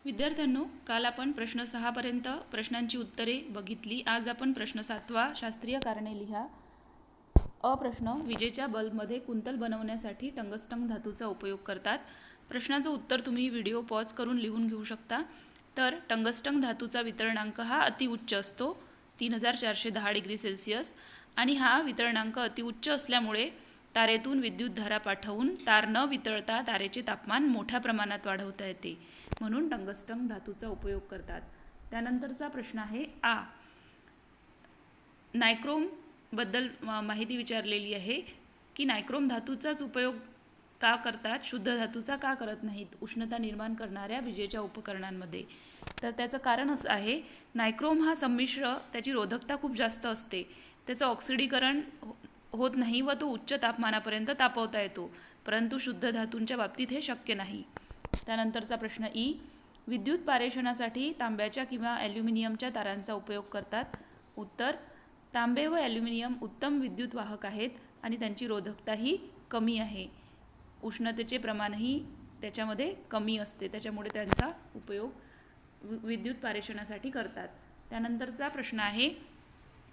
विद्यार्थ्यांनो, काल आपण प्रश्न 6 पर्यंत प्रश्नांची उत्तरे बघितली। आज आपण प्रश्न 7वा शास्त्रीय कारणे लिहा। अ प्रश्न, विजेच्या बल्बमध्ये कुंतल बनवण्यासाठी टंगस्टन धातूचा उपयोग करतात। प्रश्नाचं उत्तर तुम्ही व्हिडिओ पॉज करून लिहून घेऊ शकता। तर टंगस्टन धातूचा वितरणांक हा अतिउच्च असतो 3410 डिग्री सेल्सिअस, आणि हा वितरणांक अतिउच्च असल्यामुळे तारेतून विद्युतधारा पाठवून तार न वितळता तारेचे तापमान मोठ्या प्रमाणात वाढवता येते, म्हणून टंगस्टन धातूचा उपयोग करतात। त्यानंतरचा प्रश्न आहे आ, नायक्रोम बद्दल माहिती विचारलेली आहे की नायक्रोम धातूचाच उपयोग का करतात, शुद्ध धातूचा का करत नाहीत उष्णता निर्माण करणाऱ्या विजेच्या उपकरणांमध्ये। तर त्याचं कारण असं आहे, नायक्रोम हा संमिश्र, त्याची रोधकता खूप जास्त असते, त्याचं ऑक्सिडीकरण होत नाही व तो उच्च तापमानापर्यंत तापवता येतो, परंतु शुद्ध धातूंच्या बाबतीत हे शक्य नाही। त्यानंतरचा प्रश्न ई, विद्युत पारेषणासाठी तांब्याच्या किंवा ॲल्युमिनियमच्या तारांचा उपयोग करतात। उत्तर, तांबे व ॲल्युमिनियम उत्तम विद्युत वाहक आहेत आणि त्यांची रोधकताही कमी आहे, उष्णतेचे प्रमाणही त्याच्यामध्ये कमी असते, त्याच्यामुळे त्यांचा उपयोग विद्युत पारेषणासाठी करतात। त्यानंतरचा प्रश्न आहे,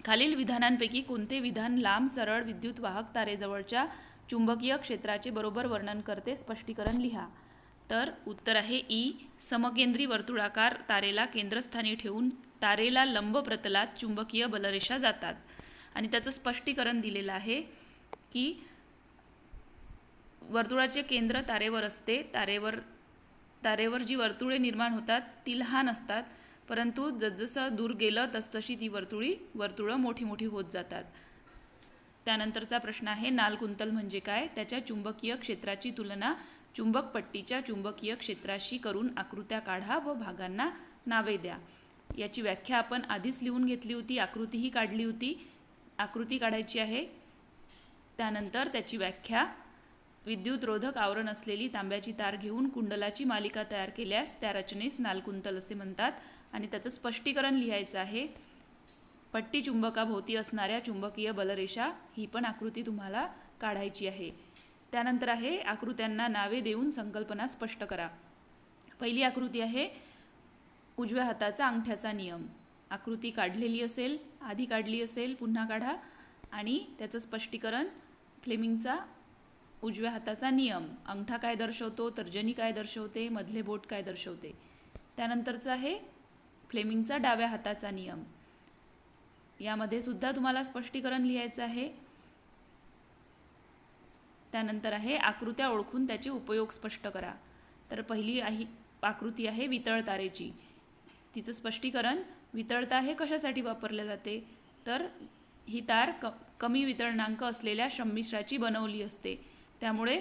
खालील विधानांपैकी कोणते विधान लांब सरळ विद्युत वाहक तारेजवळच्या चुंबकीय क्षेत्राचे बरोबर वर्णन करते, स्पष्टीकरण लिहा। तर उत्तर आहे ई, समकेंद्री वर्तुळाकार तारेला केंद्रस्थानी ठेवून तारेला लंब प्रतलात चुंबकीय बलरेषा जातात, आणि त्याचं स्पष्टीकरण दिलेलं आहे की वर्तुळाचे केंद्र तारेवर असते, तारेवर जी वर्तुळे निर्माण होतात ती लहान असतात, परंतु जसजसं दूर गेलं तसतशी ती वर्तुळं मोठी मोठी होत जातात। त्यानंतरचा प्रश्न आहे, नालकुंतल म्हणजे काय, त्याच्या चुंबकीय क्षेत्राची तुलना चुंबक पट्टीच्या चुंबकीय क्षेत्राशी करून आकृत्या काढा व भागांना नावे द्या। याची व्याख्या आपण आधीच लिहून घेतली होती, आकृतीही काढली होती, आकृती काढायची आहे। त्यानंतर त्याची व्याख्या, विद्युत रोधक आवरण असलेली तांब्याची तार घेऊन कुंडलाची मालिका तयार केल्यास त्या रचनेस नालकुंतल असे म्हणतात, आणि त्याचं स्पष्टीकरण लिहायचं आहे। पट्टी चुंबकाभोवती असणाऱ्या चुंबकीय बलरेषा, ही पण आकृती तुम्हाला काढायची आहे। त्यानंतर आहे, आकृत्यांना नावे देऊन संकल्पना स्पष्ट करा। पहिली आकृती आहे उजव्या हाताचा अंगठ्याचा नियम। आकृती काढलेली असेल, आधी काढली असेल, पुन्हा काढा, आणि त्याचं स्पष्टीकरण, फ्लेमिंगचा उजव्या हाताचा नियम, अंगठा काय दर्शवतो, तर्जनी काय दर्शवते, मधले बोट काय दर्शवते। त्यानंतरचं आहे फ्लेमिंगचा डाव्या हाताचा नियम, यामध्ये सुद्धा तुम्हाला स्पष्टीकरण लिहायचं आहे। त्यानंतर आहे आकृत्या ओळखून त्याचे उपयोग स्पष्ट करा। तर पहिली आकृती आहे वितळ तारेची, तिचं स्पष्टीकरण, वितळ तार हे कशासाठी वापरले जाते, तर ही तार कमी वितरणांक असलेल्या संमिश्राची बनवली असते, त्यामुळे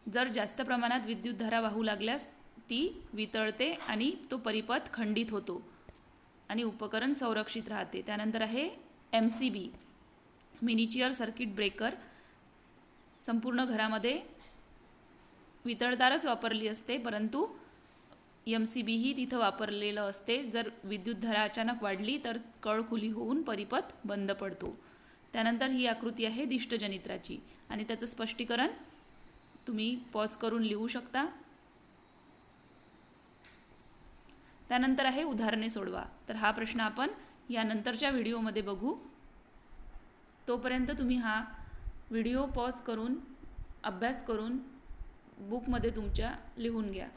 जर जास्त प्रमाणात विद्युतधारा वाहू लागल्यास ती वितळते आणि तो परिपथ खंडित होतो आणि उपकरण संरक्षित राहते। त्यानंतर आहे MCB, मिनिचिअर सर्किट ब्रेकर, संपूर्ण घरामध्ये वितळतारच वापरली असते, परंतु MCB ही तिथं वापरलेलं असते, जर विद्युतधारा अचानक वाढली तर कळ खुली होऊन परिपथ बंद पडतो। त्यानंतर ही आकृती आहे दिष्टजनित्राची, आणि त्याचं स्पष्टीकरण तुम्ही पॉज करून लिहू शकता। त्यानंतर आहे उदाहरणे सोडवा। तर हा प्रश्न आपण यानंतरच्या व्हिडिओमध्ये बघू, तोपर्यंत तुम्ही हा व्हिडिओ पॉज करून अभ्यास करून बुकमध्ये तुमच्या लिहून घ्या।